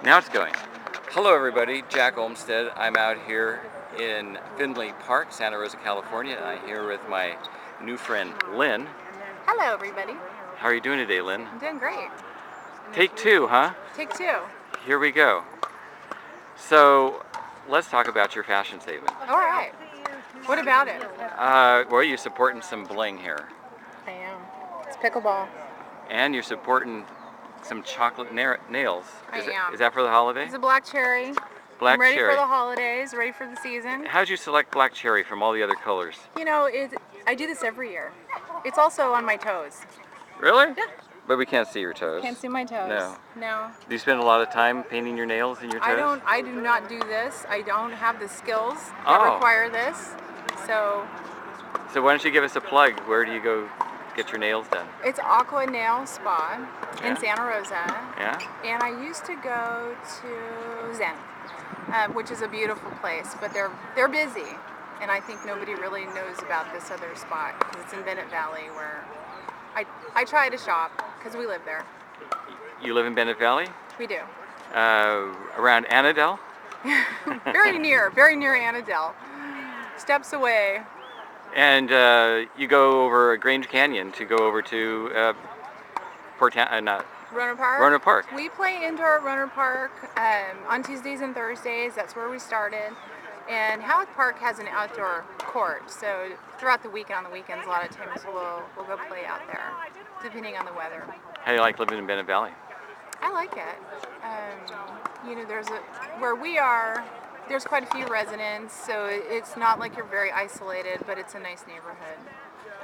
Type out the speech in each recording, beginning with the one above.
Now it's going. Hello everybody, Jack Olmsted. I'm out here in Finley Park, Santa Rosa, California. I'm here with my new friend, Lynn. Hello everybody. How are you doing today, Lynn? I'm doing great. Take two, huh? Take two. Here we go. So, let's talk about your fashion statement. All right. What about it? Well, you're supporting some bling here. I am. It's pickleball. And you're supporting some chocolate nails. I am. Is that for the holiday? It's a black cherry. Black I'm ready cherry. for the holidays, ready for the season. How did you select black cherry from all the other colors? You know, I do this every year. It's also on my toes. Really? Yeah. But we can't see your toes. Can't see my toes. No. Do you spend a lot of time painting your nails and your toes? I do not do this. I don't have the skills that Oh. require this. So why don't you give us a plug? Where do you go get your nails done? it's Aqua Nail Spa in Yeah. Santa Rosa. Yeah? And I used to go to Zen, which is a beautiful place, but they're busy, and I think nobody really knows about this other spot because it's in Bennett Valley where I try to shop because we live there. You live in Bennett Valley? We do. Around Annadel? Very near Annadel. Steps away. And you go over Grange Canyon to go over to Runner Park? Runner Park. We play indoor at Runner Park on Tuesdays and Thursdays. That's where we started. And Howard Park has an outdoor court, so throughout the week and on the weekends, a lot of times we'll go play out there, depending on the weather. How do you like living in Bennett Valley? I like it. You know, where we are, there's quite a few residents, so it's not like you're very isolated, but it's a nice neighborhood.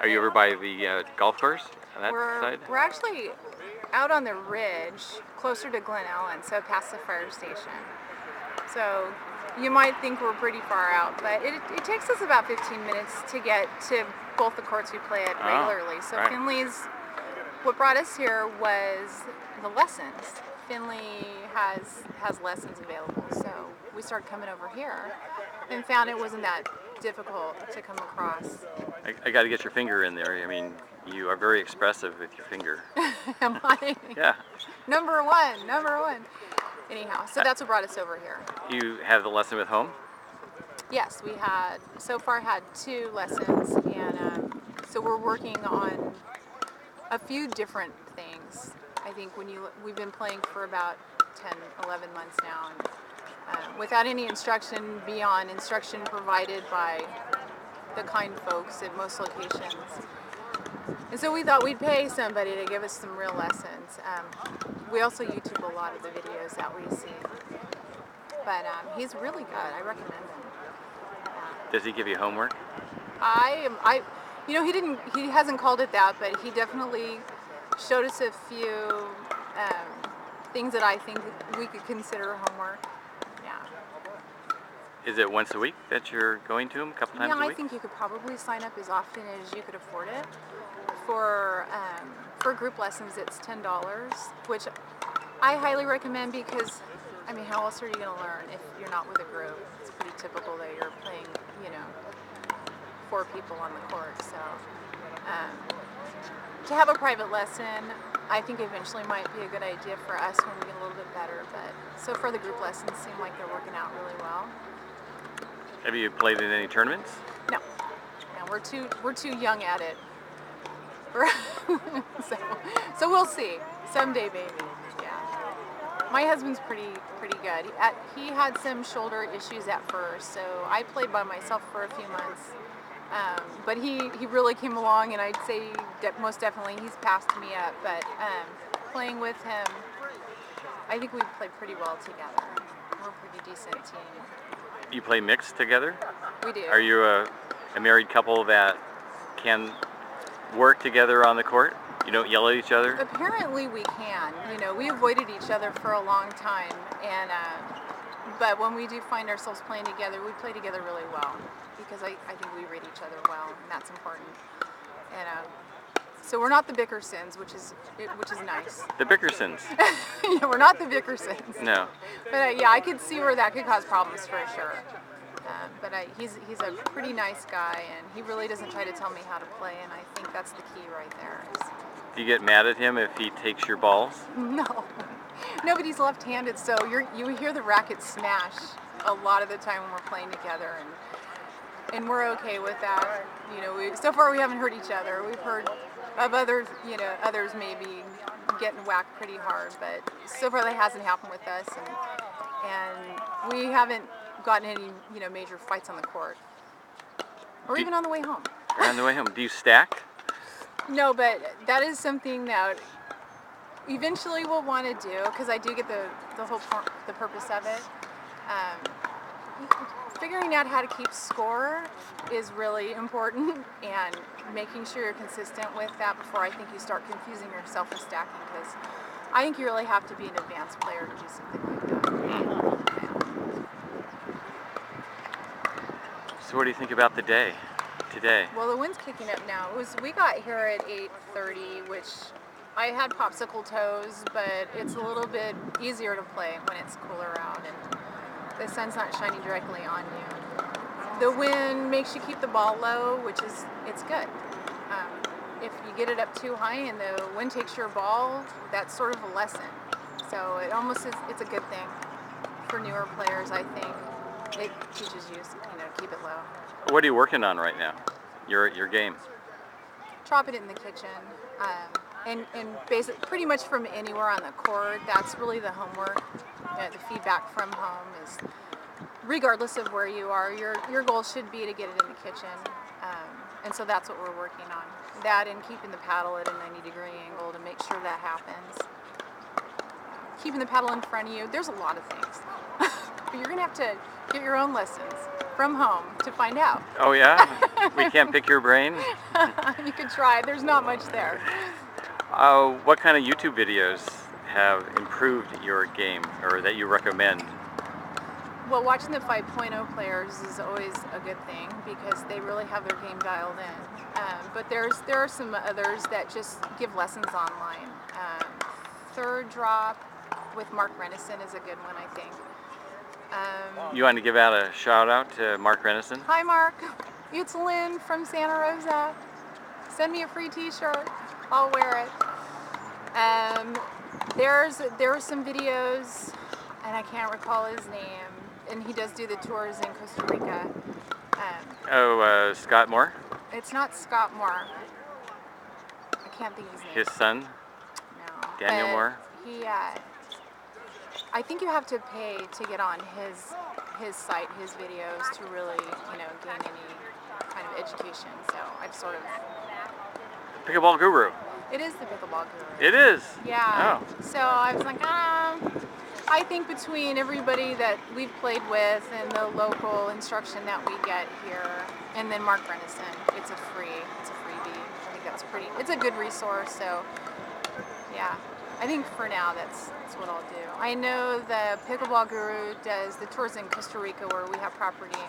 Are you over by the golf course on that side? We're actually out on the ridge, closer to Glen Ellen, so past the fire station. So you might think we're pretty far out, but it takes us about 15 minutes to get to both the courts we play at regularly. So right. What brought us here was the lessons. Finley has lessons available, so we started coming over here and found it wasn't that difficult to come across. I got to get your finger in there. I mean, you are very expressive with your finger. Am I? Yeah. Number one. Anyhow, so that's what brought us over here. You have the lesson with home? Yes, we so far had 2 lessons, and so we're working on a few different things. I think we've been playing for about 10, 11 months now, and without any instruction beyond instruction provided by the kind folks at most locations. And so we thought we'd pay somebody to give us some real lessons. We also YouTube a lot of the videos that we see. But he's really good. I recommend him. Does he give you homework? He hasn't called it that, but he definitely showed us a few things that I think we could consider homework. Yeah. Is it once a week that you're going to him, a couple times a week? Yeah, I think you could probably sign up as often as you could afford it. For group lessons, it's $10, which I highly recommend because, I mean, how else are you going to learn if you're not with a group? It's pretty typical that you're playing, 4 people on the court. So to have a private lesson, I think eventually might be a good idea for us when we get a little bit better. But so far, the group lessons seem like they're working out really well. Have you played in any tournaments? No, we're too young at it. So we'll see someday, maybe. Yeah. My husband's pretty good. He had some shoulder issues at first, so I played by myself for a few months. But he really came along, and I'd say most definitely he's passed me up. But playing with him, I think we play pretty well together. We're a pretty decent team. You play mixed together? We do. Are you a married couple that can work together on the court? You don't yell at each other? Apparently we can. We avoided each other for a long time, and but when we do find ourselves playing together, we play together really well because I think we read each other well, and that's important. And so we're not the Bickersons, which is nice. The Bickersons? Yeah, we're not the Bickersons. No. But yeah, I could see where that could cause problems for sure. But he's a pretty nice guy, and he really doesn't try to tell me how to play, and I think that's the key right there. Do you get mad at him if he takes your balls? No. Nobody's left-handed, so you hear the racket smash a lot of the time when we're playing together, and we're okay with that. So far we haven't hurt each other. We've heard of others, others maybe getting whacked pretty hard, but so far that hasn't happened with us, and we haven't gotten any, major fights on the court, or even on the way home. Or on the way home. Do you stack? No, but that is something that eventually we'll want to do, because I do get the purpose of it. Figuring out how to keep score is really important, and making sure you're consistent with that before I think you start confusing yourself with stacking, because I think you really have to be an advanced player to do something like that. So what do you think about the day today? Well, the wind's kicking up now. We got here at 8:30, which I had popsicle toes, but it's a little bit easier to play when it's cooler out and the sun's not shining directly on you. The wind makes you keep the ball low, which is, it's good. If you get it up too high and the wind takes your ball, that's sort of a lesson. So it almost is, it's a good thing for newer players, I think. It teaches you, to keep it low. What are you working on right now? Your game? Chop it in the kitchen. And basically, pretty much from anywhere on the court, that's really the homework. The feedback from home is, regardless of where you are, your goal should be to get it in the kitchen. And so that's what we're working on. That and keeping the paddle at a 90-degree angle to make sure that happens. Keeping the paddle in front of you. There's a lot of things. But you're going to have to get your own lessons from home to find out. Oh yeah? We can't pick your brain? You could try. There's not much there. What kind of YouTube videos have improved your game, or that you recommend? Well, watching the 5.0 players is always a good thing because they really have their game dialed in. But there are some others that just give lessons online. Third Drop with Mark Renison is a good one, I think. You want to give out a shout out to Mark Renison? Hi Mark, it's Lynn from Santa Rosa. Send me a free t-shirt, I'll wear it. There were some videos, and I can't recall his name, and he does do the tours in Costa Rica. Scott Moore? It's not Scott Moore. I can't think of his name. His son? No. Daniel Moore? I think you have to pay to get on his site, his videos, to really, gain any kind of education. So I've sort of... Pickleball Guru? It is the Pickleball Guru. It is? Yeah. Oh. So I was like, I think between everybody that we've played with and the local instruction that we get here, and then Mark Renison, it's a freebie. I think that's it's a good resource. So yeah, I think for now that's what I'll do. I know the Pickleball Guru does the tours in Costa Rica where we have property,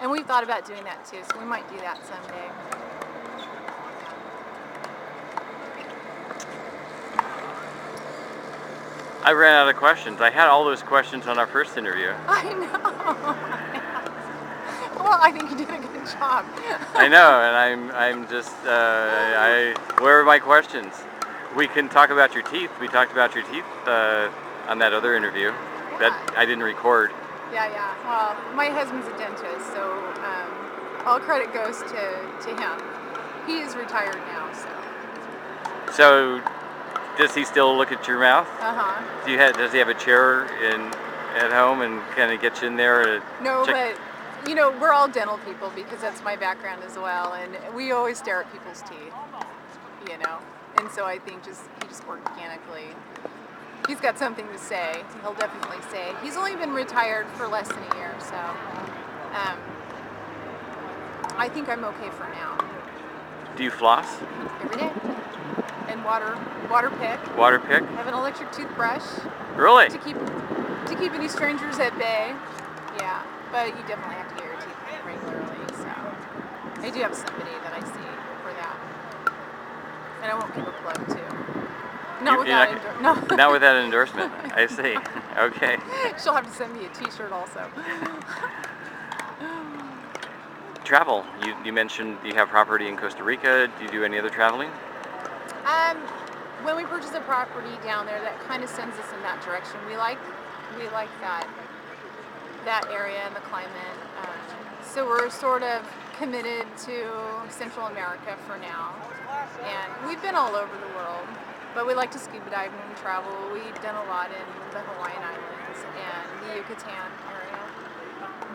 and we've thought about doing that too. So we might do that someday. I ran out of questions. I had all those questions on our first interview. I know. Well, I think you did a good job. I know, and I'm just, where are my questions? We can talk about your teeth. We talked about your teeth on that other interview that I didn't record. Yeah. Well, my husband's a dentist, so all credit goes to him. He is retired now, so. So, does he still look at your mouth? Uh-huh. Does he have a chair at home and kind of get you in there? No, but we're all dental people because that's my background as well, and we always stare at people's teeth, and so I think he just organically, he's got something to say. He'll definitely say. He's only been retired for less than a year, so I think I'm okay for now. Do you floss? Every day. And water pick. Water pick? I have an electric toothbrush. Really? To keep any strangers at bay. Yeah, but you definitely have to get your teeth cleaned regularly. So I do have somebody that I see for that, and I won't give a plug to. Not with that endorsement. I see. Okay. She'll have to send me a T-shirt also. Travel. You mentioned you have property in Costa Rica. Do you do any other traveling? when we purchase a property down there, that kind of sends us in that direction. We like that area and the climate. So we're sort of committed to Central America for now. And we've been all over the world, but we like to scuba dive when we travel. We've done a lot in the Hawaiian Islands and the Yucatan area.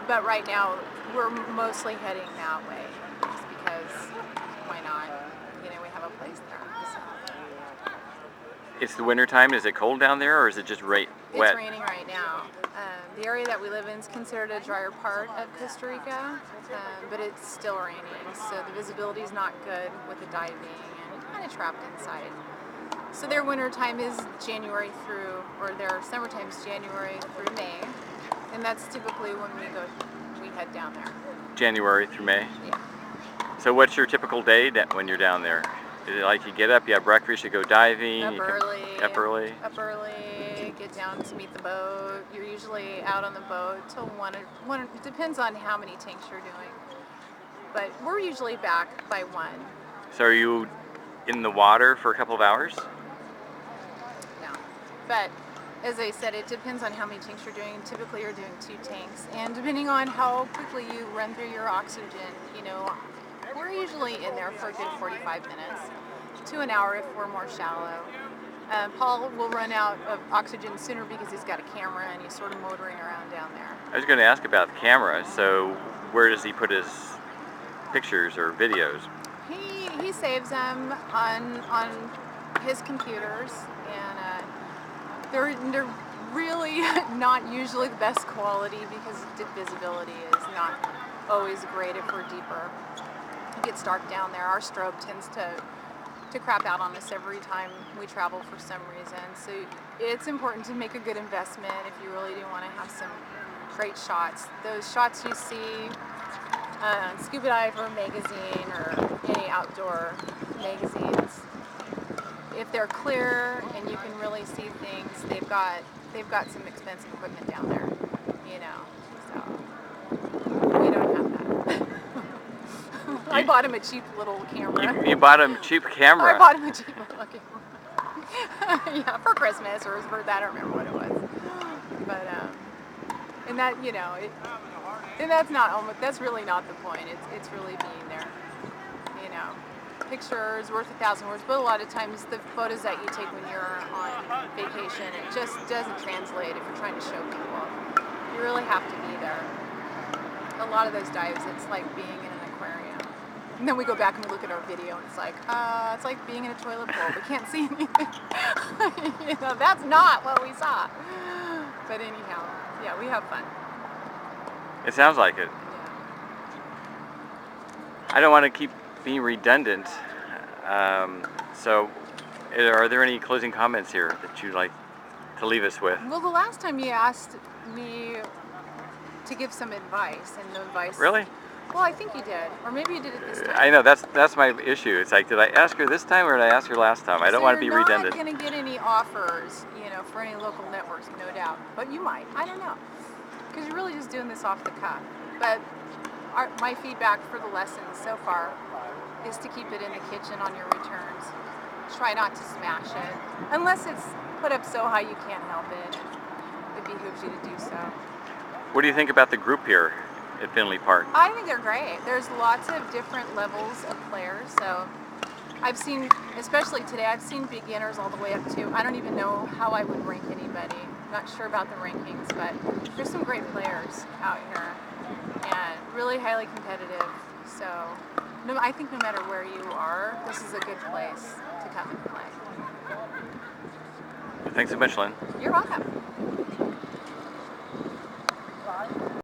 But right now, we're mostly heading that way, just because why not? You know, we have a place there. So. It's the winter time. Is it cold down there, or is it just wet? It's raining right now. The area that we live in is considered a drier part of Costa Rica, but it's still raining, so the visibility is not good with the diving, and you're kind of trapped inside. So their winter time is January through, or their summertime is January through May, and that's typically when we head down there. January through May? Yeah. So what's your typical day when you're down there? Is it like you get up, you have breakfast, you go diving? Up early, get down to meet the boat. You're usually out on the boat till 1. It depends on how many tanks you're doing. But we're usually back by 1. So are you in the water for a couple of hours? No. But as I said, it depends on how many tanks you're doing. Typically you're doing 2 tanks. And depending on how quickly you run through your oxygen, you know, we're usually in there for a good 45 minutes to an hour if we're more shallow. Paul will run out of oxygen sooner because he's got a camera and he's sort of motoring around down there. I was going to ask about the camera. So where does he put his pictures or videos? He saves them on his computers, and they're really not usually the best quality because visibility is not always great if we're deeper. It gets dark down there. Our strobe tends to crap out on us every time we travel for some reason. So it's important to make a good investment if you really do want to have some great shots. Those shots you see on Scuba Diver magazine or any outdoor magazines, if they're clear and you can really see things, they've got some expensive equipment down there, you know. So we don't have that. I bought him a cheap little camera. You bought him a cheap camera? I bought him a cheap little camera. Yeah, for Christmas or his birthday. I don't remember what it was. But and that, you know, and that's really not the point. It's really being there. You know, pictures worth 1,000 words. But a lot of times the photos that you take when you're on vacation, it just doesn't translate if you're trying to show people. You really have to be there. A lot of those dives, it's like being in an aquarium. And then we go back and we look at our video and it's like being in a toilet bowl. We can't see anything. You know, that's not what we saw. But anyhow, yeah, we have fun. It sounds like it. Yeah. I don't want to keep being redundant. So are there any closing comments here that you'd like to leave us with? Well, the last time you asked me to give some advice, and the advice... Really? Well, I think you did, or maybe you did it this time. I know, that's my issue. It's like, did I ask her this time or did I ask her last time? I don't want to be redundant. You're not going to get any offers, you know, for any local networks, no doubt. But you might. I don't know, because you're really just doing this off the cuff. But my feedback for the lessons so far is to keep it in the kitchen on your returns. Try not to smash it, unless it's put up so high you can't help it. It behooves you to do so. What do you think about the group here at Finley Park? I think they're great. There's lots of different levels of players. So I've seen, especially today, I've seen beginners all the way up to, I don't even know how I would rank anybody. Not sure about the rankings, but there's some great players out here and really highly competitive. So I think no matter where you are, this is a good place to come and play. Thanks so much, Lynn. You're welcome.